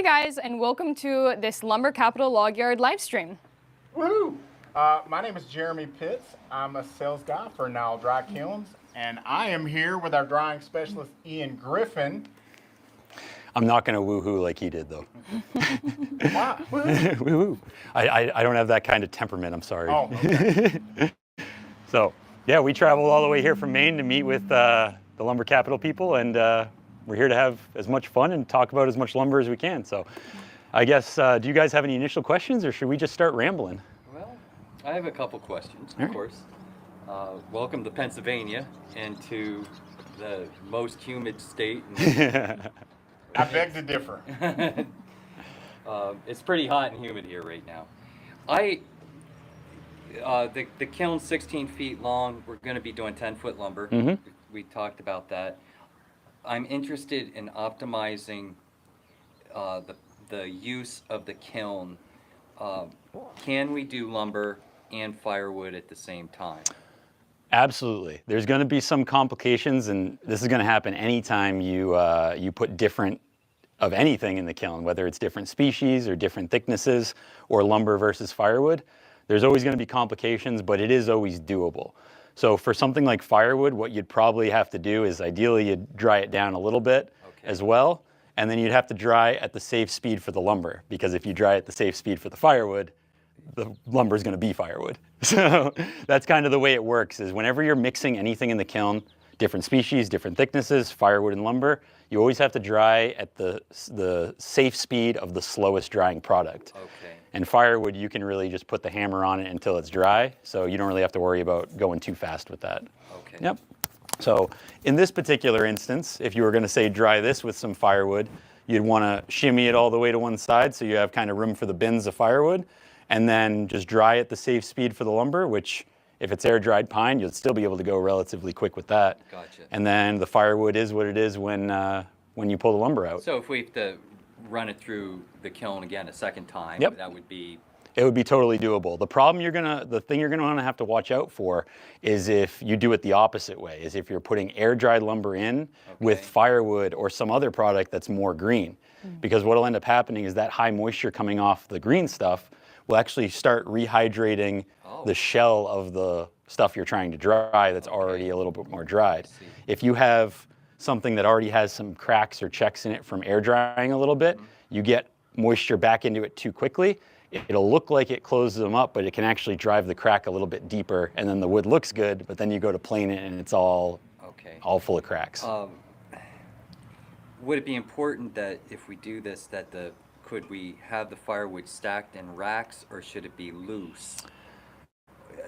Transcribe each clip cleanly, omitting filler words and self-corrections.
Hey guys, and welcome to this Lumber Capital Log Yard live stream. Woo! My name is Jeremy Pitts. I'm a sales guy for Nyle Dry Kilns, and I am here with our drying specialist, Ian Griffin. I'm not going to woohoo like he did, though. Wow. Woohoo! I don't have that kind of temperament. I'm sorry. Oh, okay. So, yeah, we traveled all the way here from Maine to meet with the Lumber Capital people, and we're here to have as much fun and talk about as much lumber as we can. So, I guess, do you guys have any initial questions, or should we just start rambling? Well, I have a couple questions, All of right. course. Welcome to Pennsylvania and to the most humid state. I beg to differ. It's pretty hot and humid here right now. The kiln's 16 feet long. We're going to be doing 10-foot lumber. Mhm. We talked about that. I'm interested in optimizing the use of the kiln. Can we do lumber and firewood at the same time? Absolutely. There's going to be some complications, and this is going to happen anytime you put different of anything in the kiln, whether it's different species or different thicknesses or lumber versus firewood. There's always going to be complications, but it is always doable. So for something like firewood, what you'd probably have to do is ideally you'd dry it down a little bit as well, and then you'd have to dry at the safe speed for the lumber, because if you dry at the safe speed for the firewood, the lumber is going to be firewood. So that's kind of the way it works, is whenever you're mixing anything in the kiln, different species, different thicknesses, firewood and lumber, you always have to dry at the safe speed of the slowest drying product. Okay. And firewood, you can really just put the hammer on it until it's dry, so you don't really have to worry about going too fast with that. Okay. Yep. So in this particular instance, if you were going to say dry this with some firewood, you'd want to shimmy it all the way to one side so you have kind of room for the bins of firewood, and then just dry at the safe speed for the lumber, which if it's air-dried pine, you'll still be able to go relatively quick with that. Gotcha. And then the firewood is what it is when you pull the lumber out. So if we have to run it through the kiln again a second time, Yep. that would be... It would be totally doable. The thing you're gonna want to have to watch out for is if you do it the opposite way, is if you're putting air-dried lumber in with firewood or some other product that's more green. Because what'll end up happening is that high moisture coming off the green stuff will actually start rehydrating the shell of the stuff you're trying to dry that's already a little bit more dried. If you have something that already has some cracks or checks in it from air drying a little bit, you get moisture back into it too quickly, it'll look like it closes them up, but it can actually drive the crack a little bit deeper, and then the wood looks good, but then you go to plane it and it's all full of cracks. Would it be important that if we do this, could we have the firewood stacked in racks, or should it be loose?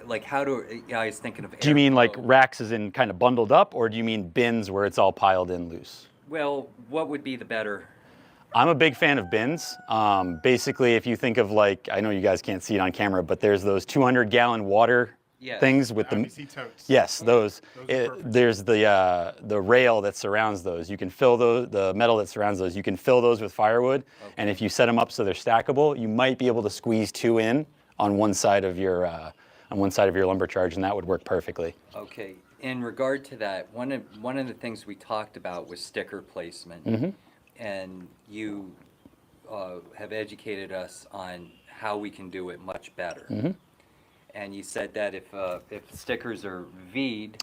Like I was thinking of... Do you mean like racks as in kind of bundled up, or do you mean bins where it's all piled in loose? Well, what would be the better? I'm a big fan of bins. Basically, if you think of like, I know you guys can't see it on camera, but there's those 200-gallon water things with the... IBC totes. Yes, those. Perfect. There's the rail that surrounds those. You can fill the metal that surrounds those. You can fill those with firewood, and if you set them up so they're stackable, you might be able to squeeze two in on one side of your lumber charge, and that would work perfectly. Okay. In regard to that, one of the things we talked about was sticker placement, and you have educated us on how we can do it much better. And you said that if stickers are V'd,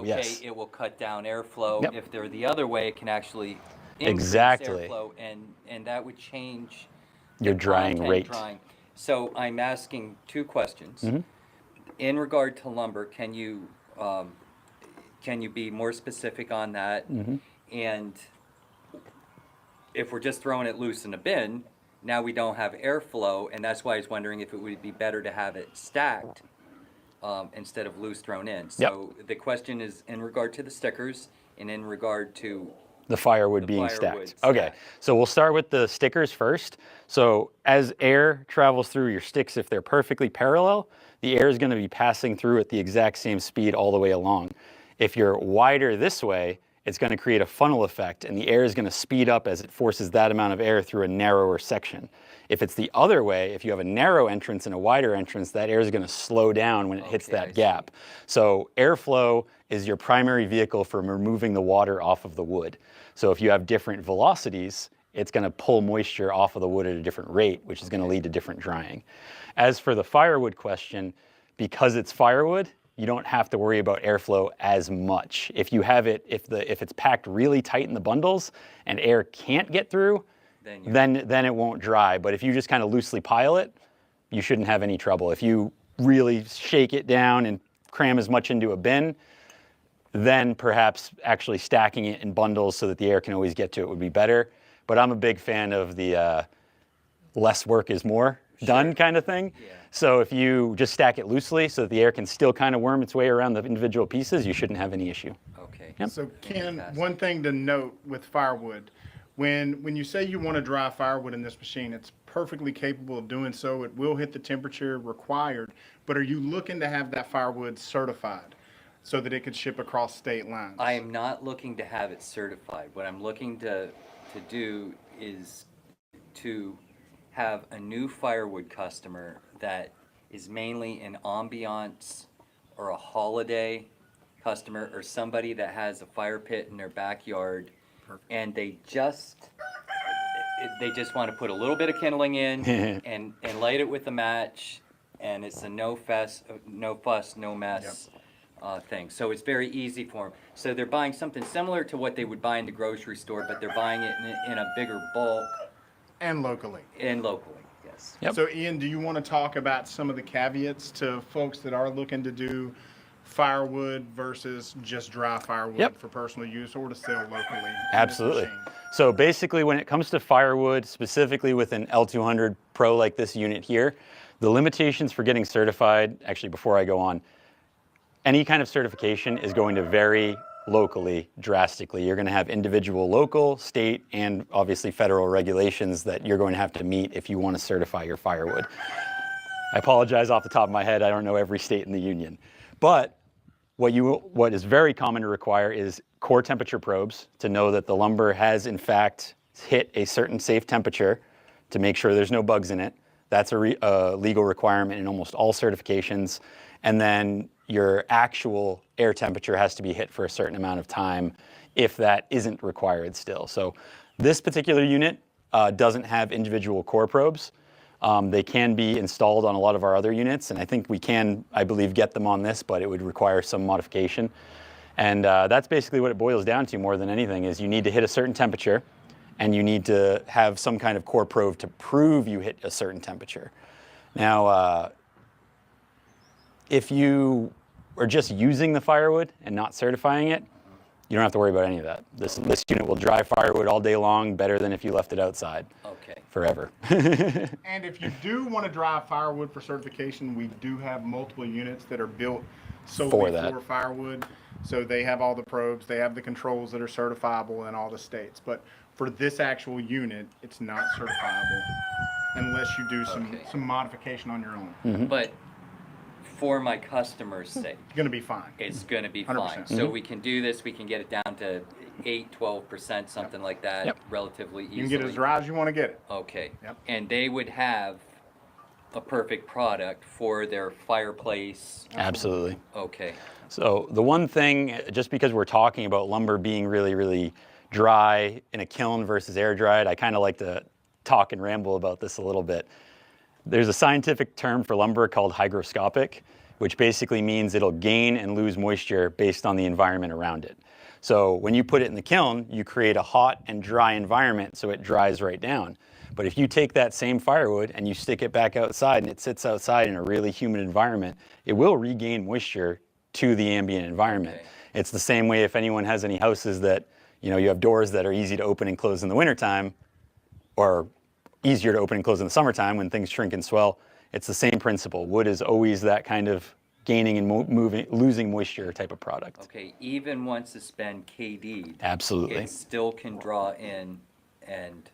yes, it will cut down airflow. Yep. If they're the other way, it can actually increase airflow, and that would change your the drying content rate. drying. So I'm asking two questions. In regard to lumber, can you be more specific on that? And if we're just throwing it loose in a bin, now we don't have airflow, and that's why I was wondering if it would be better to have it stacked instead of loose thrown in. So the question is in regard to the stickers and in regard to the firewood being stacked. Okay, so we'll start with the stickers first. So as air travels through your sticks, if they're perfectly parallel, the air is going to be passing through at the exact same speed all the way along. If you're wider this way, it's going to create a funnel effect, and the air is going to speed up as it forces that amount of air through a narrower section. If it's the other way, if you have a narrow entrance and a wider entrance, that air is going to slow down when it hits that gap. So airflow is your primary vehicle for removing the water off of the wood. So if you have different velocities, it's going to pull moisture off of the wood at a different rate, which is going to lead to different drying. As for the firewood question, because it's firewood, you don't have to worry about airflow as much. If you have it, if it's packed really tight in the bundles and air can't get through, then it won't dry. But if you just kind of loosely pile it, you shouldn't have any trouble. If you really shake it down and cram as much into a bin, then perhaps actually stacking it in bundles so that the air can always get to it would be better. But I'm a big fan of the less work is more done kind of thing. Yeah. So if you just stack it loosely so that the air can still kind of worm its way around the individual pieces, you shouldn't have any issue. Okay. Yep. So Ken, one thing to note with firewood, when you say you want to dry firewood in this machine, it's perfectly capable of doing so. It will hit the temperature required, but are you looking to have that firewood certified so that it could ship across state lines? I am not looking to have it certified. What I'm looking to do is to have a new firewood customer that is mainly an ambiance or a holiday customer, or somebody that has a fire pit in their backyard. Perfect. And they just want to put a little bit of kindling in and light it with a match, and it's a no fuss, no mess thing. So it's very easy for them. So they're buying something similar to what they would buy in the grocery store, but they're buying it in a bigger bulk. And locally. Yes. Yep. So Ian, do you want to talk about some of the caveats to folks that are looking to do firewood versus just dry firewood for personal use or to sell locally? Absolutely. So basically, when it comes to firewood, specifically with an L200 Pro like this unit here, the limitations for getting certified, actually before I go on, any kind of certification is going to vary locally drastically. You're going to have individual local, state, and obviously federal regulations that you're going to have to meet if you want to certify your firewood. I apologize off the top of my head, I don't know every state in the union. But what is very common to require is core temperature probes to know that the lumber has in fact hit a certain safe temperature to make sure there's no bugs in it. That's a legal requirement in almost all certifications. And then your actual air temperature has to be hit for a certain amount of time if that isn't required still. So this particular unit doesn't have individual core probes. They can be installed on a lot of our other units, and I think we can, I believe, get them on this, but it would require some modification. And that's basically what it boils down to more than anything, is you need to hit a certain temperature, and you need to have some kind of core probe to prove you hit a certain temperature. Now, if you are just using the firewood and not certifying it, you don't have to worry about any of that. This unit will dry firewood all day long, better than if you left it outside. Okay. Forever. And if you do want to dry firewood for certification, we do have multiple units that are built solely for firewood. So they have all the probes, they have the controls that are certifiable in all the states. But for this actual unit, it's not certifiable unless you do some modification on your own. Mm-hmm. But for my customer's sake, It's going to be fine. it's going to be 100%. fine. So we can do this, we can get it down to 8-12%, something like that, relatively easily. You can get it as dry as you want to get it. Okay. Yep. And they would have a perfect product for their fireplace. Absolutely. Okay. So the one thing, just because we're talking about lumber being really, really dry in a kiln versus air dried, I kind of like to talk and ramble about this a little bit. There's a scientific term for lumber called hygroscopic, which basically means it'll gain and lose moisture based on the environment around it. So when you put it in the kiln, you create a hot and dry environment so it dries right down. But if you take that same firewood and you stick it back outside and it sits outside in a really humid environment, it will regain moisture to the ambient environment. Okay. It's the same way if anyone has any houses that, you have doors that are easy to open and close in the wintertime, or easier to open and close in the summertime when things shrink and swell. It's the same principle. Wood is always that kind of gaining and losing moisture type of product. Okay, even once it's been KD'd, absolutely, it still can draw in and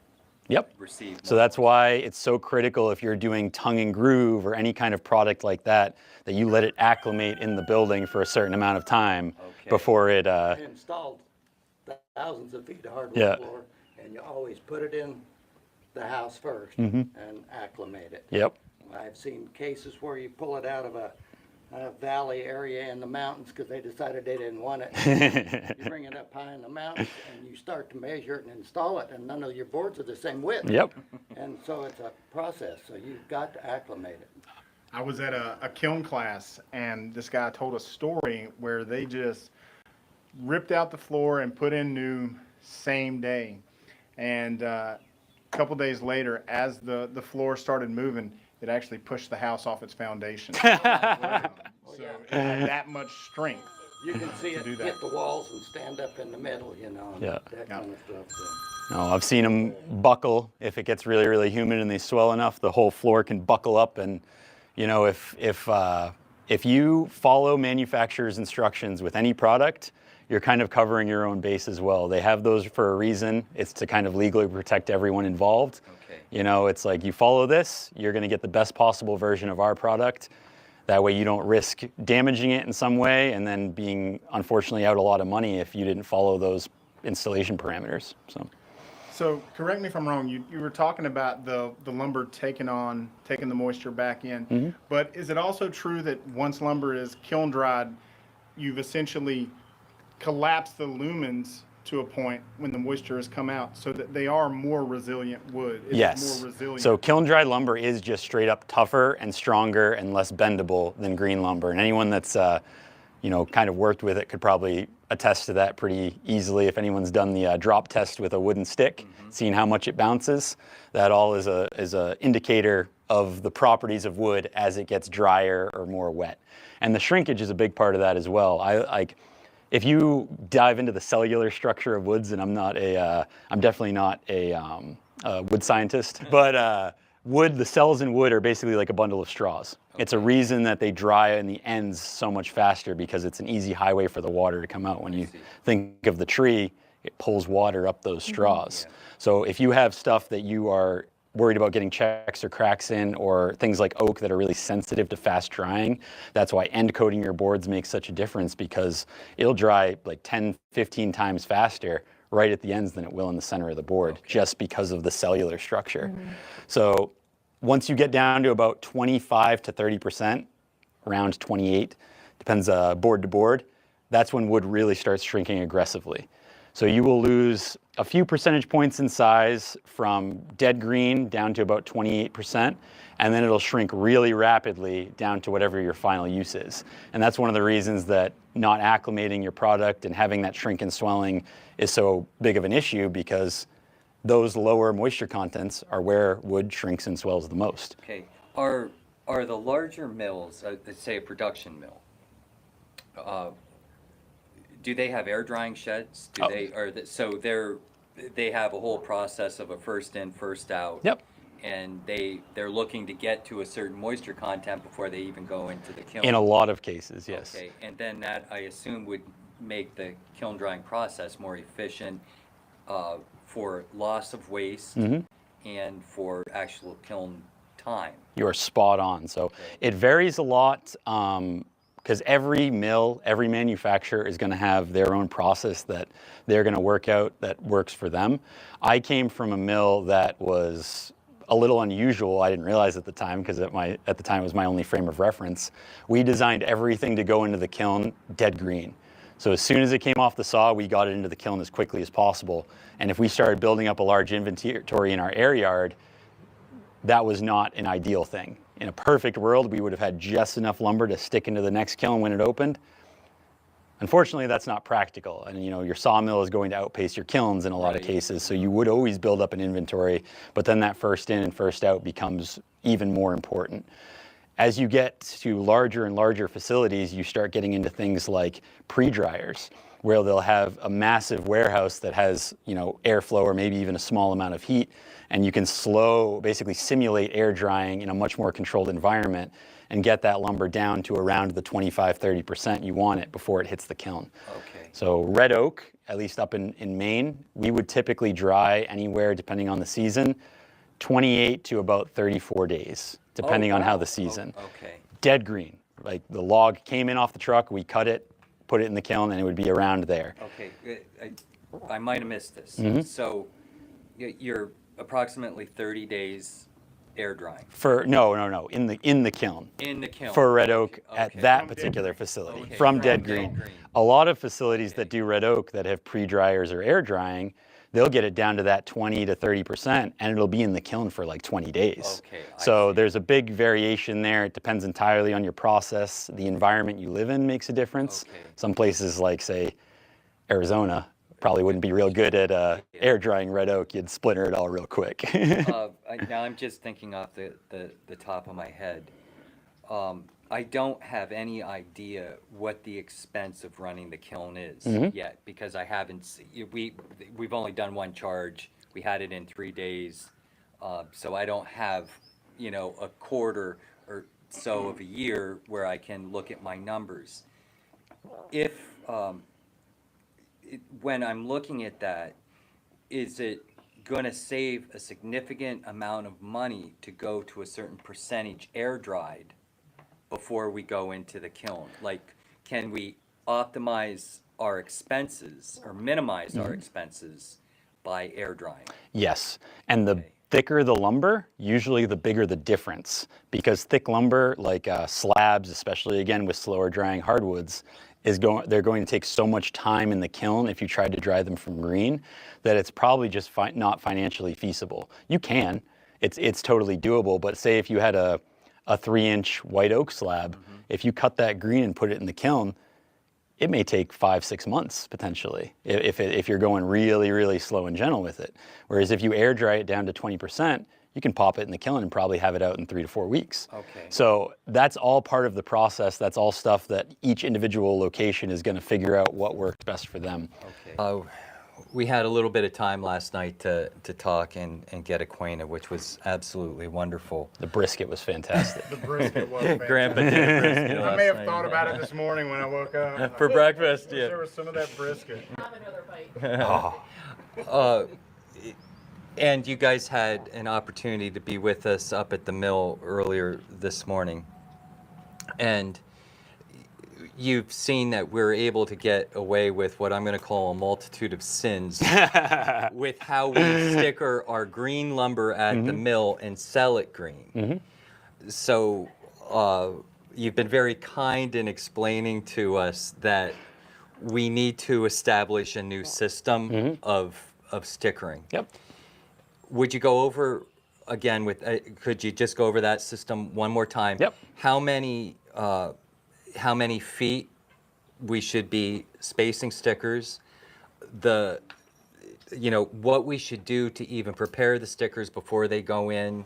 receive. So that's why it's so critical if you're doing tongue and groove or any kind of product like that, that you let it acclimate in the building for a certain amount of time before it... installed thousands of feet of hardwood floor, and you always put it in the house first and acclimate it. Yep. I've seen cases where you pull it out of a valley area in the mountains because they decided they didn't want it. You bring it up high in the mountains and you start to measure it and install it, and none of your boards are the same width. Yep. And so it's a process, so you've got to acclimate it. I was at a kiln class, and this guy told a story where they just ripped out the floor and put in new same day. And a couple days later, as the floor started moving, it actually pushed the house off its foundation. So it had that much strength. You can see it do that. hit the walls and stand up in the middle, you know, and Yeah. that kind of stuff. So. No, I've seen them buckle. If it gets really, really humid and they swell enough, the whole floor can buckle up. And you know, if you follow manufacturer's instructions with any product, you're kind of covering your own base as well. They have those for a reason. It's to kind of legally protect everyone involved. Okay. You know, it's like you follow this, you're going to get the best possible version of our product. That way you don't risk damaging it in some way and then being unfortunately out a lot of money if you didn't follow those installation parameters. So correct me if I'm wrong, you were talking about the lumber taking the moisture back in, but is it also true that once lumber is kiln dried, you've essentially collapsed the lumens to a point when the moisture has come out so that they are more resilient wood? Yes. More resilient. So kiln dried lumber is just straight up tougher and stronger and less bendable than green lumber. And anyone that's you know, kind of worked with it could probably attest to that pretty easily. If anyone's done the drop test with a wooden stick, seen how much it bounces, that all is a indicator of the properties of wood as it gets drier or more wet. And the shrinkage is a big part of that as well. If you dive into the cellular structure of woods, and I'm definitely not a wood scientist, but the cells in wood are basically like a bundle of straws. Okay. It's a reason that they dry in the ends so much faster because it's an easy highway for the water to come out. When you think of the tree, it pulls water up those straws. Yeah. So if you have stuff that you are worried about getting checks or cracks in, or things like oak that are really sensitive to fast drying, that's why end coating your boards makes such a difference, because it'll dry like 10, 15 times faster right at the ends than it will in the center of the board, just because of the cellular structure. So once you get down to about 25 to 30%, around 28, depends board to board, that's when wood really starts shrinking aggressively. So you will lose a few percentage points in size from dead green down to about 28%, and then it'll shrink really rapidly down to whatever your final use is. And that's one of the reasons that not acclimating your product and having that shrink and swelling is so big of an issue, because those lower moisture contents are where wood shrinks and swells the most. Okay, are the larger mills, let's say a production mill, do they have air drying sheds? They have a whole process of a first in, first out. Yep. And they're looking to get to a certain moisture content before they even go into the kiln. In a lot of cases, yes. Okay, and then that, I assume, would make the kiln drying process more efficient for loss of waste and for actual kiln time. You're spot on. So it varies a lot, because every mill, every manufacturer is going to have their own process that they're going to work out that works for them. I came from a mill that was a little unusual. I didn't realize at the time, because at the time it was my only frame of reference. We designed everything to go into the kiln dead green. So as soon as it came off the saw, we got it into the kiln as quickly as possible. And if we started building up a large inventory in our Airyard, that was not an ideal thing. In a perfect world, we would have had just enough lumber to stick into the next kiln when it opened. Unfortunately, that's not practical. And your sawmill is going to outpace your kilns in a lot of cases. So you would always build up an inventory, but then that first in and first out becomes even more important. As you get to larger and larger facilities, you start getting into things like pre-dryers, where they'll have a massive warehouse that has, airflow or maybe even a small amount of heat, and you can basically simulate air drying in a much more controlled environment and get that lumber down to around the 25-30% you want it before it hits the kiln. Okay. So red oak, at least up in Maine, we would typically dry anywhere, depending on the season, 28 to about 34 days, depending on how the season. Okay. Dead green, like the log came in off the truck, we cut it, put it in the kiln, and it would be around there. Okay, I might have missed this. So you're approximately 30 days air drying? No, in the kiln. In the kiln. For red oak at Okay. that particular facility, Okay, from from dead dead green. green. A lot of facilities that do red oak that have pre-dryers or air drying, they'll get it down to that 20 to 30%, and it'll be in the kiln for like 20 days. Okay, I So see. there's a big variation there. It depends entirely on your process. The environment you live in makes a difference. Okay. Some places like, say, Arizona probably wouldn't be real good at air drying red oak. You'd splinter it all real quick. Now I'm just thinking off the top of my head. I don't have any idea what the expense of running the kiln is yet, because I haven't. We've only done one charge. We had it in 3 days, so I don't have, a quarter or so of a year where I can look at my numbers. If when I'm looking at that, is it going to save a significant amount of money to go to a certain percentage air dried before we go into the kiln? Like, can we optimize our expenses or minimize our expenses by air drying? Yes, and the thicker the lumber, usually the bigger the difference, because thick lumber, like slabs, especially again with slower drying hardwoods, they're going to take so much time in the kiln if you tried to dry them from green, that it's probably just not financially feasible. You can, it's totally doable, but say if you had a 3-inch white oak slab, if you cut that green and put it in the kiln, it may take 5-6 months potentially if you're going really, really slow and gentle with it. Whereas if you air dry it down to 20%, you can pop it in the kiln and probably have it out in 3 to 4 weeks. Okay. So that's all part of the process. That's all stuff that each individual location is going to figure out what works best for them. Okay. We had a little bit of time last night to talk and get acquainted, which was absolutely wonderful. The brisket was fantastic. The brisket was fantastic. Grandpa did a brisket I last may have night. thought about it this morning when I woke up. For breakfast, Wish yeah. there was some of that brisket. And you guys had an opportunity to be with us up at the mill earlier this morning. And you've seen that we're able to get away with what I'm going to call a multitude of sins with how we sticker our green lumber at the mill and sell it green. So you've been very kind in explaining to us that we need to establish a new system of stickering. Yep. Would you go over again with? Could you just go over that system one more time? Yep. How many feet we should be spacing stickers? What we should do to even prepare the stickers before they go in,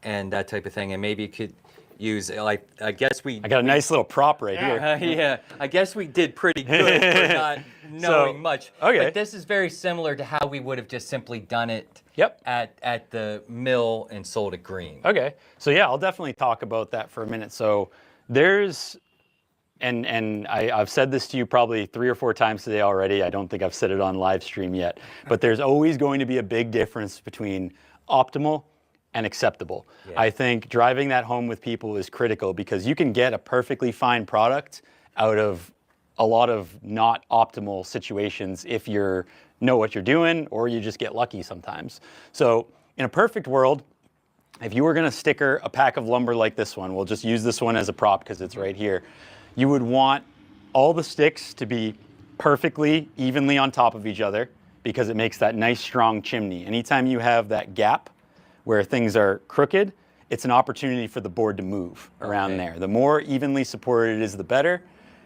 and that type of thing. And maybe you could use, like, I guess I got a nice little prop right here. yeah, I guess we did pretty good for not knowing much. okay. But this is very similar to how we would have just simply done it Yep. at the mill and sold it green. Okay, so yeah, I'll definitely talk about that for a minute. So there's, and I've said this to you probably 3 or 4 times today already. I don't think I've said it on live stream yet, but there's always going to be a big difference between optimal and acceptable. Yeah. I think driving that home with people is critical, because you can get a perfectly fine product out of a lot of not optimal situations if you know what you're doing, or you just get lucky sometimes. So in a perfect world, if you were going to sticker a pack of lumber like this one, we'll just use this one as a prop because it's right here, you would want all the sticks to be perfectly evenly on top of each other, because it makes that nice strong chimney. Anytime you have that gap where things are crooked, it's an opportunity for the board to move around there. The more evenly supported it is, the better.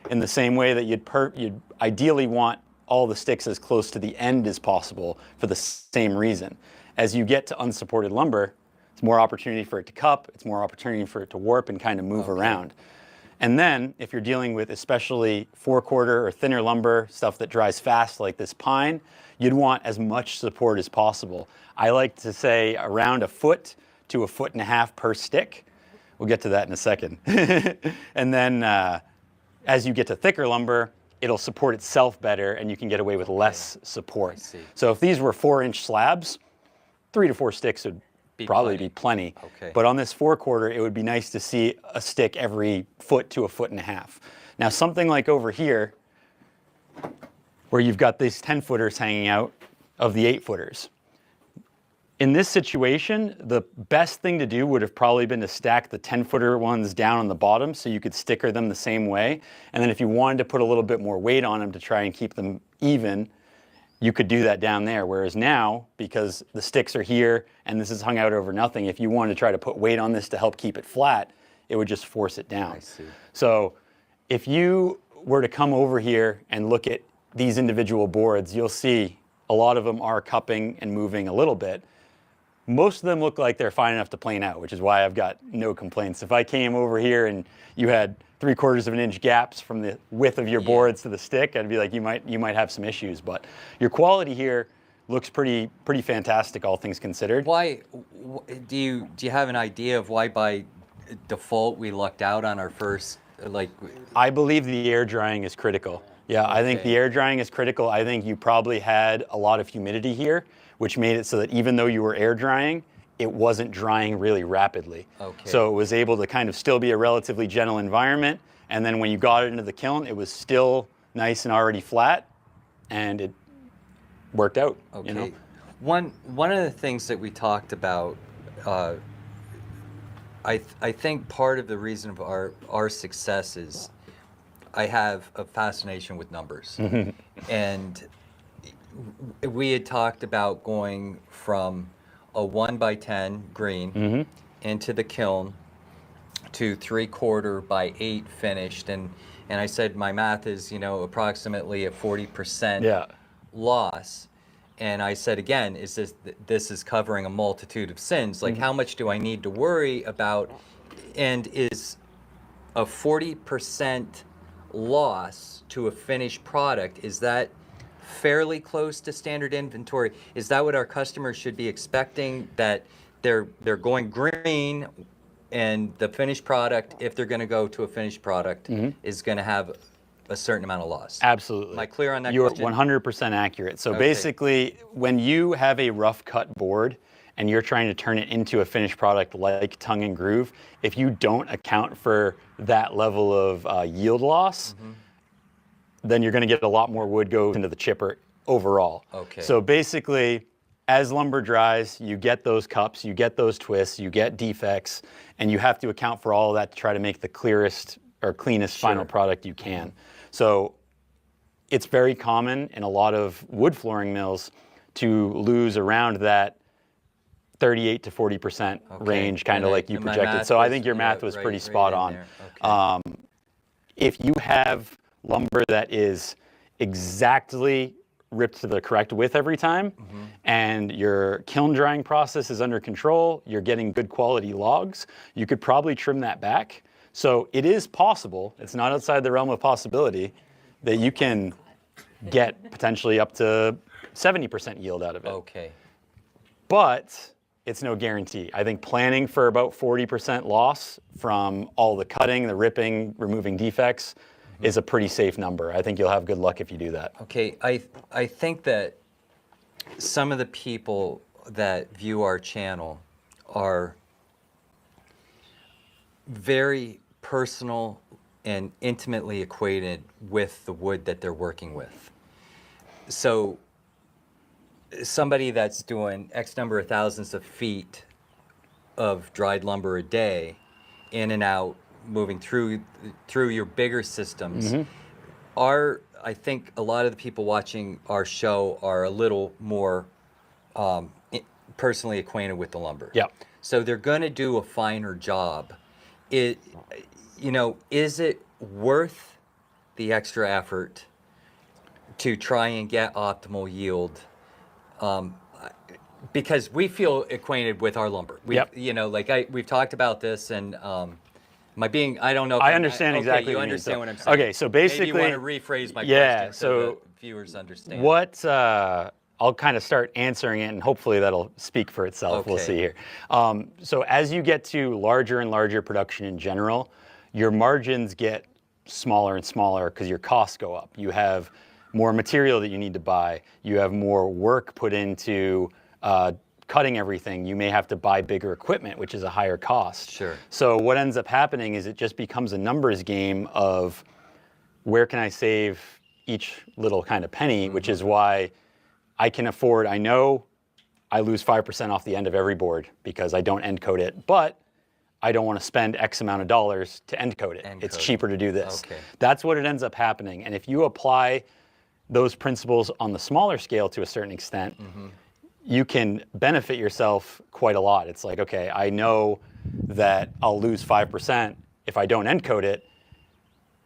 In the same way that you'd ideally want all the sticks as close to the end as possible for the same reason. As you get to unsupported lumber, it's more opportunity for it to cup, it's more opportunity for it to warp and kind of move around. And then if you're dealing with especially 4/4 or thinner lumber, stuff that dries fast like this pine, you'd want as much support as possible. I like to say around 1 foot to 1.5 foot per stick. We'll get to that in a second. And then as you get to thicker lumber, it'll support itself better and you can get away with less support. So if these were 4-inch slabs, 3 to 4 sticks would probably be plenty. Okay. But on this 4/4, it would be nice to see a stick every 1 foot to 1.5 foot. Now something like over here, where you've got these 10-footers hanging out of the 8-footers, In this situation, the best thing to do would have probably been to stack the 10-footer ones down on the bottom so you could sticker them the same way. And then if you wanted to put a little bit more weight on them to try and keep them even, you could do that down there. Whereas now, because the sticks are here and this is hung out over nothing, if you wanted to try to put weight on this to help keep it flat, it would just force it down. I see. So if you were to come over here and look at these individual boards, you'll see a lot of them are cupping and moving a little bit. Most of them look like they're fine enough to plane out, which is why I've got no complaints. If I came over here and you had 3/4 of an inch gaps from the width of your boards to the stick, I'd be like, you might have some issues. But your quality here looks pretty fantastic, all things considered. Why do you have an idea of why by default we lucked out on our first I believe the air drying is critical. Yeah, I think the air drying is critical. I think you probably had a lot of humidity here, which made it so that even though you were air drying, it wasn't drying really rapidly. Okay. So it was able to kind of still be a relatively gentle environment. And then when you got it into the kiln, it was still nice and already flat, and it worked out. Okay. You know? One of the things that we talked about, I think part of the reason of our success is I have a fascination with numbers. And we had talked about going from a 1x10 green into the kiln to 3/4 by 8 finished, and I said my math is approximately a 40% loss, and I said again, this is covering a multitude of sins. Like how much do I need to worry about, and is a 40% loss to a finished product, is that fairly close to standard inventory? Is that what our customers should be expecting, that they're going green and the finished product, if they're going to go to a finished product, is going to have a certain amount of loss? Absolutely. Am I clear on that You're question? 100% accurate. So basically, when you have a rough cut board and you're trying to turn it into a finished product like tongue and groove, if you don't account for that level of yield loss, then you're going to get a lot more wood go into the chipper overall. Okay. So basically, as lumber dries, you get those cups, you get those twists, you get defects, and you have to account for all of that to try to make the clearest or cleanest final product you can. So it's very common in a lot of wood flooring mills to lose around that 38 to 40% range, kind of like you projected. So I think your math was pretty spot on. If you have lumber that is exactly ripped to the correct width every time, and your kiln drying process is under control, you're getting good quality logs, you could probably trim that back. So it is possible, it's not outside the realm of possibility, that you can get potentially up to 70% yield out of it. Okay. But it's no guarantee. I think planning for about 40% loss from all the cutting, the ripping, removing defects is a pretty safe number. I think you'll have good luck if you do that. Okay, I think that some of the people that view our channel are very personal and intimately acquainted with the wood that they're working with. So somebody that's doing X number of thousands of feet of dried lumber a day, in and out, moving through your bigger systems, I think a lot of the people watching our show are a little more personally acquainted with the lumber. Yeah. So they're going to do a finer job. Is it worth the extra effort to try and get optimal yield? Because we feel acquainted with our lumber. We've talked about this, and I don't know if I understand exactly you what you mean. understand what I'm saying. Okay, so basically, maybe you want to rephrase my question so the viewers understand. What I'll kind of start answering it, and hopefully that'll speak for itself. We'll see here. So as you get to larger and larger production in general, your margins get smaller and smaller because your costs go up. You have more material that you need to buy. You have more work put into cutting everything. You may have to buy bigger equipment, which is a higher cost. Sure. So what ends up happening is it just becomes a numbers game of where can I save each little kind of penny, which is why I can afford, I know I lose 5% off the end of every board because I don't end coat it, but I don't want to spend X amount of dollars to end coat it. It's cheaper to do this. Okay. That's what it ends up happening. And if you apply those principles on the smaller scale to a certain extent, you can benefit yourself quite a lot. It's like, okay, I know that I'll lose 5% if I don't end coat it,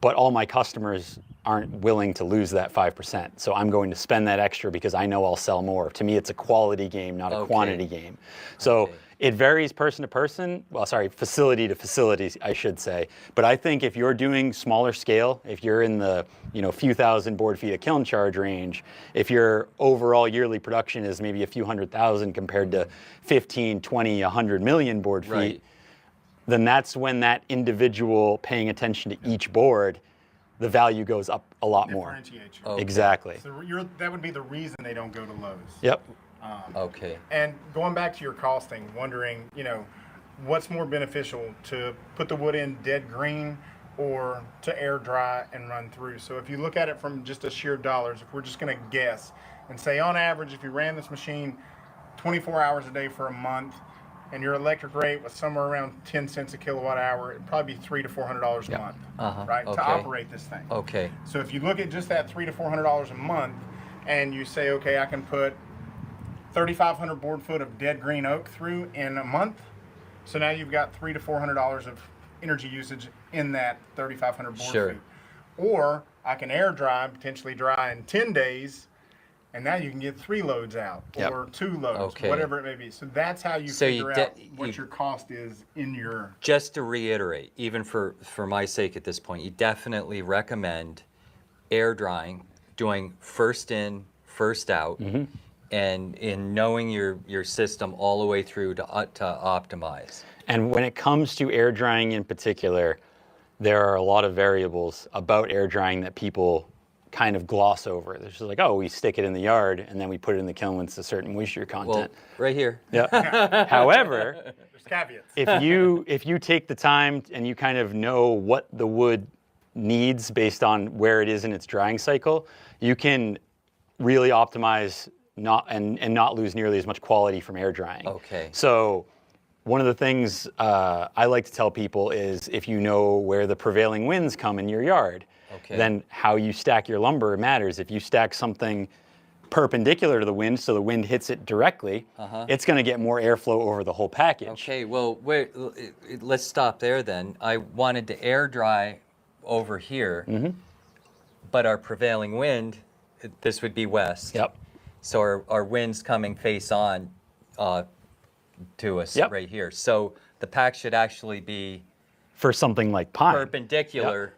but all my customers aren't willing to lose that 5%. So I'm going to spend that extra because I know I'll sell more. To me, it's a quality game, not a quantity game. So it varies person to person. Well, sorry, facility to facility, I should say. But I think if you're doing smaller scale, if you're in the few thousand board feet of kiln charge range, if your overall yearly production is maybe a few 100,000 compared to 15, 20, 100 million board feet, then that's when that individual paying attention to each board, the value goes up a lot more. Differentiate you. Exactly. So that would be the reason they don't go to Lowe's. Yep. Okay. And going back to your costing, wondering, what's more beneficial, to put the wood in dead green or to air dry and run through? So if you look at it from just a sheer dollars, if we're just going to guess and say on average, if you ran this machine 24 hours a day for a month and your electric rate was somewhere around 10 cents a kilowatt hour, it'd probably be $300 to $400 a month, right, to operate this thing. Okay. So if you look at just that $300 to $400 a month and you say, okay, I can put 3,500 board foot of dead green oak through in a month. So now you've got $300 to $400 of energy usage in that 3,500 board feet. Or I can air dry, potentially dry in 10 days, and now you can get 3 loads out or 2 loads, whatever it may be. So that's how you figure out what your cost is in your. Just to reiterate, even for my sake at this point, you definitely recommend air drying, doing first in, first out. And in knowing your system all the way through to optimize. And when it comes to air drying in particular, there are a lot of variables about air drying that people kind of gloss over. They're just like, oh, we stick it in the yard and then we put it in the kiln when it's a certain moisture content. Well, right here. Yeah. However, there's caveats. if you take the time and you kind of know what the wood needs based on where it is in its drying cycle, you can really optimize and not lose nearly as much quality from air drying. Okay. So one of the things I like to tell people is if you know where the prevailing winds come in your yard, then how you stack your lumber matters. If you stack something perpendicular to the wind so the wind hits it directly, it's going to get more airflow over the whole package. Okay, well, wait, let's stop there then. I wanted to air dry over here, but our prevailing wind, this would be west. Yep. So our wind's coming face on to us right here. So the pack should actually be for something like pine. Perpendicular.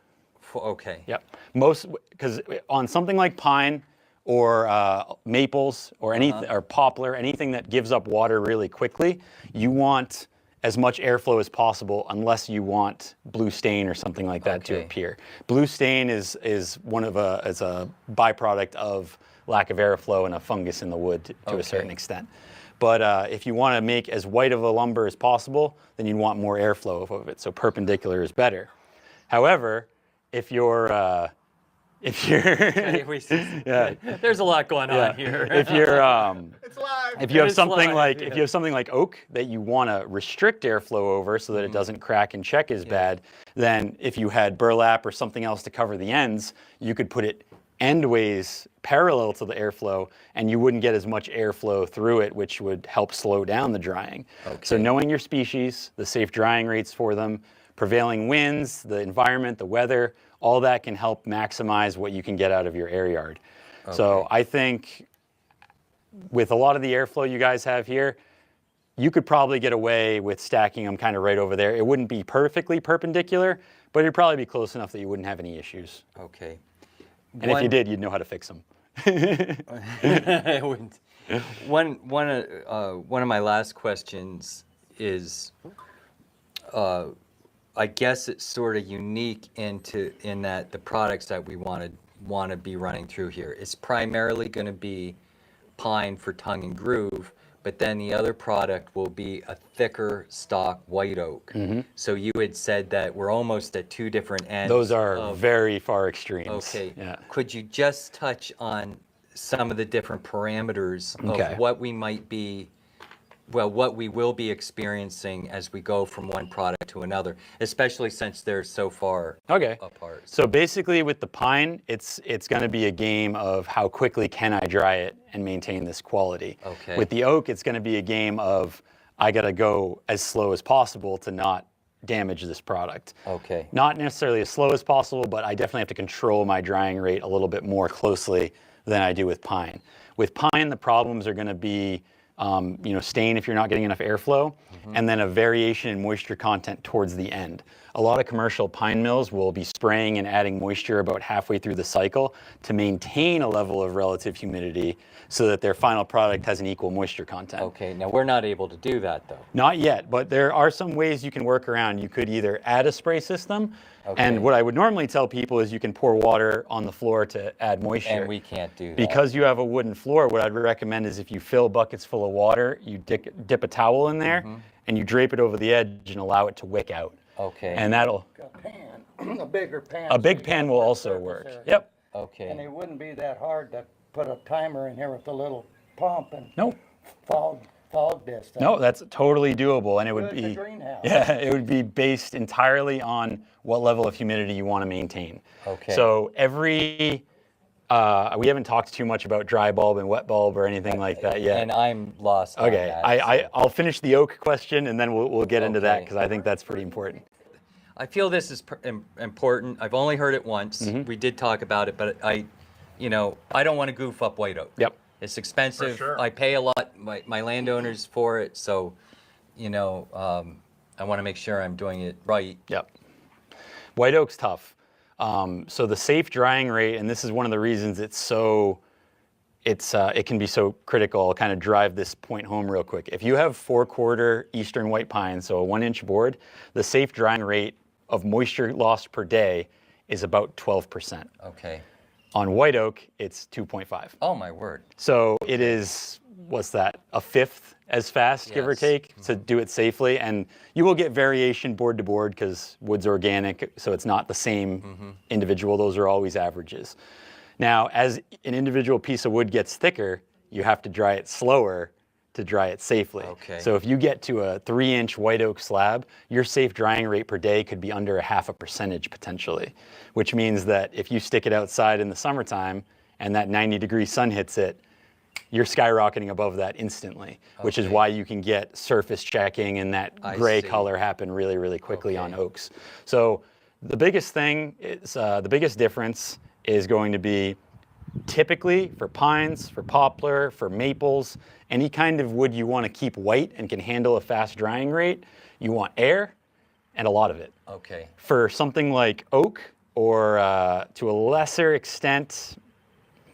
Yep. Because on something like pine or maples or anything or poplar, anything that gives up water really quickly, you want as much airflow as possible unless you want blue stain or something like that to appear. Blue stain is a byproduct of lack of airflow and a fungus in the wood to a certain extent. But if you want to make as white of a lumber as possible, then you want more airflow of it. So perpendicular is better. However, if you're there's a lot going on here. If you're it's live. if you have something like oak that you want to restrict airflow over so that it doesn't crack and check as bad, then if you had burlap or something else to cover the ends, you could put it endways parallel to the airflow and you wouldn't get as much airflow through it, which would help slow down the drying. So knowing your species, the safe drying rates for them, prevailing winds, the environment, the weather, all that can help maximize what you can get out of your air yard. So I think with a lot of the airflow you guys have here, you could probably get away with stacking them kind of right over there. It wouldn't be perfectly perpendicular, but it'd probably be close enough that you wouldn't have any issues. Okay. And if you did, you'd know how to fix them. I wouldn't. One of my last questions is, I guess it's sort of unique in that the products that we want to be running through here. It's primarily going to be pine for tongue and groove, but then the other product will be a thicker stock white oak. So you had said that we're almost at two different ends. Those are very far extremes. Okay. Yeah. Could you just touch on some of the different parameters Okay. of what we might be, well, what we will be experiencing as we go from one product to another, especially since they're so far Okay. apart. So basically with the pine, it's going to be a game of how quickly can I dry it and maintain this quality. Okay. With the oak, it's going to be a game of I got to go as slow as possible to not damage this product. Okay. Not necessarily as slow as possible, but I definitely have to control my drying rate a little bit more closely than I do with pine. With pine, the problems are going to be stain if you're not getting enough airflow, and then a variation in moisture content towards the end. A lot of commercial pine mills will be spraying and adding moisture about halfway through the cycle to maintain a level of relative humidity so that their final product has an equal moisture content. Okay, now we're not able to do that though. Not yet, but there are some ways you can work around. You could either add a spray system, Okay. and what I would normally tell people is you can pour water on the floor to add moisture. And we can't do that. Because you have a wooden floor, what I'd recommend is if you fill buckets full of water, you dip a towel in there, and you drape it over the edge and allow it to wick out. Okay. And that'll, A pan, a bigger pan. a so big you pan got will more also surface work. area. Yep. Okay. And it wouldn't be that hard to put a timer in here with a little pump and No, fog this thing. no, that's totally doable, and it would Do it in be, the greenhouse. yeah, it would be based entirely on what level of humidity you want to maintain. Okay. So every, we haven't talked too much about dry bulb and wet bulb or anything like that yet. And I'm lost on Okay, that. I'll finish the oak question and then we'll get into that Okay. because I think that's pretty important. I feel this is important. I've only heard it once. We did talk about it, but I don't want to goof up white oak. Yep. It's expensive. For sure. I pay a lot, my landowners for it, so, I want to make sure I'm doing it right. Yep. White oak's tough. So the safe drying rate, and this is one of the reasons it can be so critical. I'll kind of drive this point home real quick. If you have 4/4 Eastern white pine, so a 1-inch board, the safe drying rate of moisture lost per day is about 12%. Okay. On white oak, it's 2.5. Oh, my word. So it is, what's that, a fifth as fast, give or Yes. take, to do it safely. And you will get variation board to board because wood's organic, so it's not the same individual. Those are always averages. Now, as an individual piece of wood gets thicker, you have to dry it slower to dry it safely. Okay. So if you get to a 3-inch white oak slab, your safe drying rate per day could be under 0.5% potentially, which means that if you stick it outside in the summertime and that 90-degree sun hits it, you're skyrocketing above that instantly, which is Okay. why you can get surface checking and that I gray see. color happen really, really quickly on Okay. oaks. So the biggest thing is, the biggest difference is going to be typically for pines, for poplar, for maples, any kind of wood you want to keep white and can handle a fast drying rate, you want air and a lot of it. Okay. For something like oak, or to a lesser extent,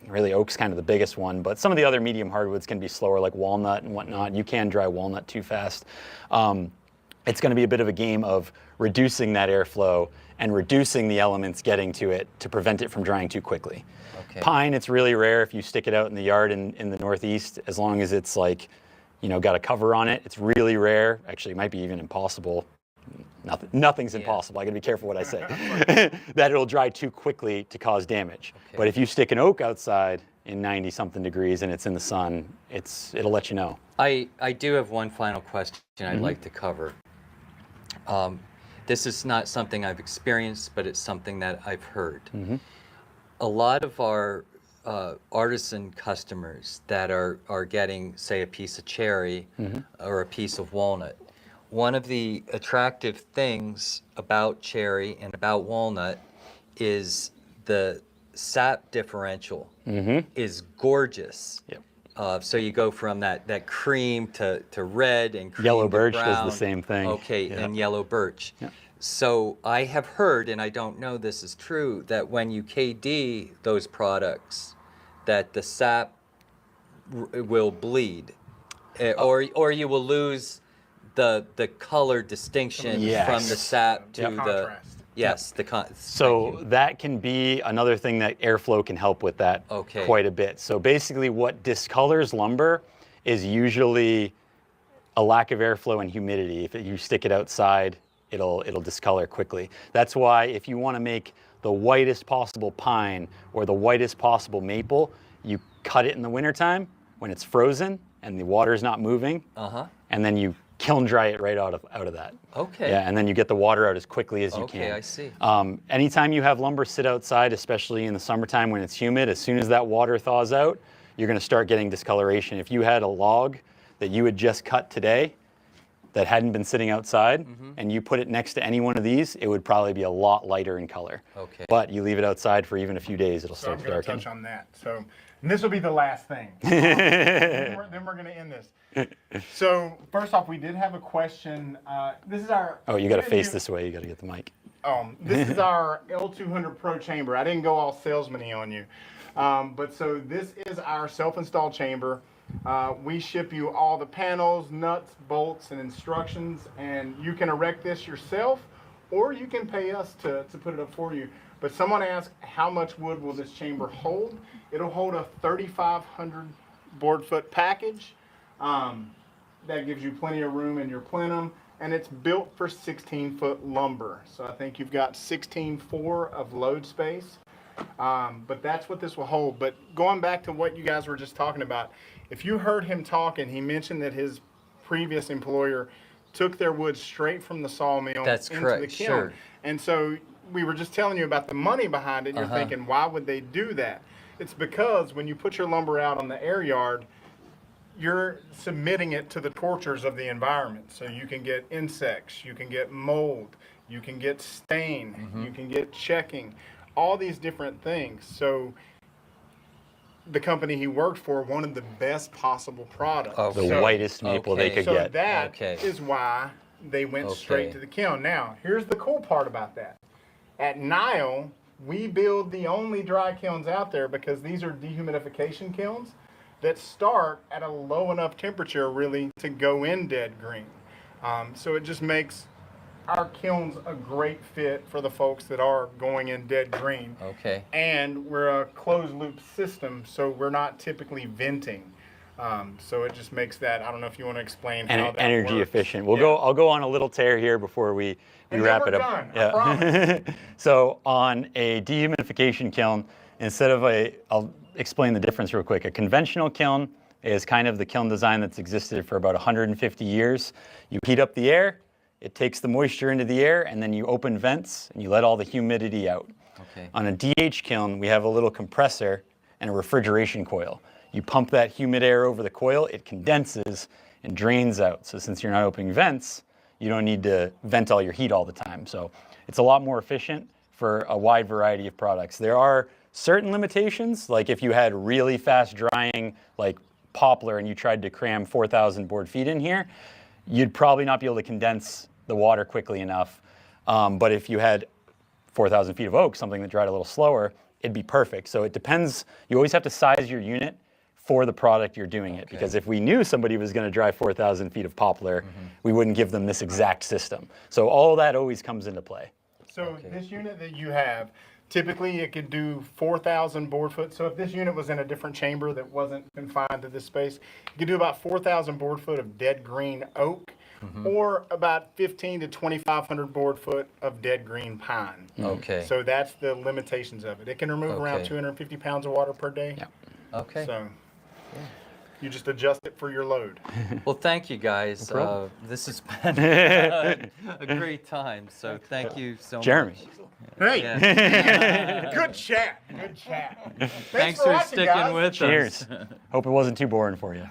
really oak's kind of the biggest one, but some of the other medium hardwoods can be slower, like walnut and whatnot. You can dry walnut too fast. It's going to be a bit of a game of reducing that airflow and reducing the elements getting to it to prevent it from drying too quickly. Okay. Pine, it's really rare if you stick it out in the yard in the Northeast, as long as it's like, got a cover on it. It's really rare. Actually, it might be even impossible. Nothing's impossible. I gotta be careful what I say. That it'll dry too quickly to cause damage. Okay. But if you stick an oak outside in 90-something degrees and it's in the sun, it'll let you know. I do have one final question I'd like to cover. This is not something I've experienced, but it's something that I've heard. A lot of our artisan customers that are getting, say, a piece of cherry or a piece of walnut, one of the attractive things about cherry and about walnut is the sap differential is gorgeous. Yep. So you go from that cream to red and cream Yellow to birch does the brown. same thing. Okay, Yeah. and yellow birch. Yeah. So I have heard, and I don't know this is true, that when you KD those products, that the sap will bleed, or you will lose the color distinction Yes. from the sap to Yep. the Contrast. yes the So that can be another thing that airflow can help with that Okay. quite a bit. So basically what discolors lumber is usually a lack of airflow and humidity. If you stick it outside, it'll discolor quickly. That's why if you want to make the whitest possible pine or the whitest possible maple, You cut it in the wintertime when it's frozen and the water's not moving, and then you kiln dry it right out of that. Okay. Yeah, and then you get the water out as quickly as you can. Okay, I see. Anytime you have lumber sit outside, especially in the summertime when it's humid, as soon as that water thaws out, you're going to start getting discoloration. If you had a log that you had just cut today that hadn't been sitting outside, and you put it next to any one of these, it would probably be a lot lighter in color. Okay. But you leave it outside for even a few days, it'll So I'm start to going to darken. touch on that. So, and this will be the last thing. then we're going to end this. So, first off, we did have a question. This is our. Oh, you got to face this way. You got to get the mic. This is our L200 Pro Chamber. I didn't go all salesman-y on you. But so this is our self-installed chamber. We ship you all the panels, nuts, bolts, and instructions, and you can erect this yourself, or you can pay us to put it up for you. But someone asked, how much wood will this chamber hold? It'll hold a 3,500 board foot package. That gives you plenty of room in your plenum, and it's built for 16-foot lumber. So I think you've got 16.4 of load space. But that's what this will hold. But going back to what you guys were just talking about, if you heard him talking, he mentioned that his previous employer took their wood straight from the sawmill That's into correct, the kiln. sure. And so we were just telling you about the money behind it, and you're thinking, why would they do that? It's because when you put your lumber out on the Airyard, you're submitting it to the tortures of the environment. So you can get insects, you can get mold, you can get stain, you can get checking, all these different things. So the company he worked for wanted the best possible product. The whitest maple they could So get. that is why they went straight to the kiln. Now, here's the cool part about that. At Nyle, we build the only dry kilns out there because these are dehumidification kilns that start at a low enough temperature really to go in dead green. So it just makes our kilns a great fit for the folks that are going in dead green. Okay. And we're a closed loop system, so we're not typically venting. So it just makes that, I don't know if you want to explain how that energy works. efficient. I'll go on a little tear here before we wrap it up. Done, I promise. So on a dehumidification kiln, instead of I'll explain the difference real quick. A conventional kiln is kind of the kiln design that's existed for about 150 years. You heat up the air, it takes the moisture into the air, and then you open vents and you let all the humidity out. Okay. On a DH kiln, we have a little compressor and a refrigeration coil. You pump that humid air over the coil, it condenses and drains out. So since you're not opening vents, you don't need to vent all your heat all the time. So it's a lot more efficient for a wide variety of products. There are certain limitations, like if you had really fast drying, like poplar, and you tried to cram 4,000 board feet in here, you'd probably not be able to condense the water quickly enough. But if you had 4,000 feet of oak, something that dried a little slower, it'd be perfect. So it depends. You always have to size your unit for the product you're doing it. Because if we knew somebody was going to dry 4,000 feet of poplar, we wouldn't give them this exact system. So all that always comes into play. So this unit that you have, typically it could do 4,000 board foot. So if this unit was in a different chamber that wasn't confined to this space, you could do about 4,000 board foot of dead green oak, or about 15 to 2,500 board foot of dead green pine. Okay. So that's the limitations of it. It can remove around 250 pounds of water per day. Yeah. Okay. So you just adjust it for your load. Well, thank you guys. problem. This has been a great time. So thank you so Jeremy. much. Hey, Yeah. good chat. Good chat. Thanks for watching, sticking guys. with us. Cheers. Hope it wasn't too boring for you.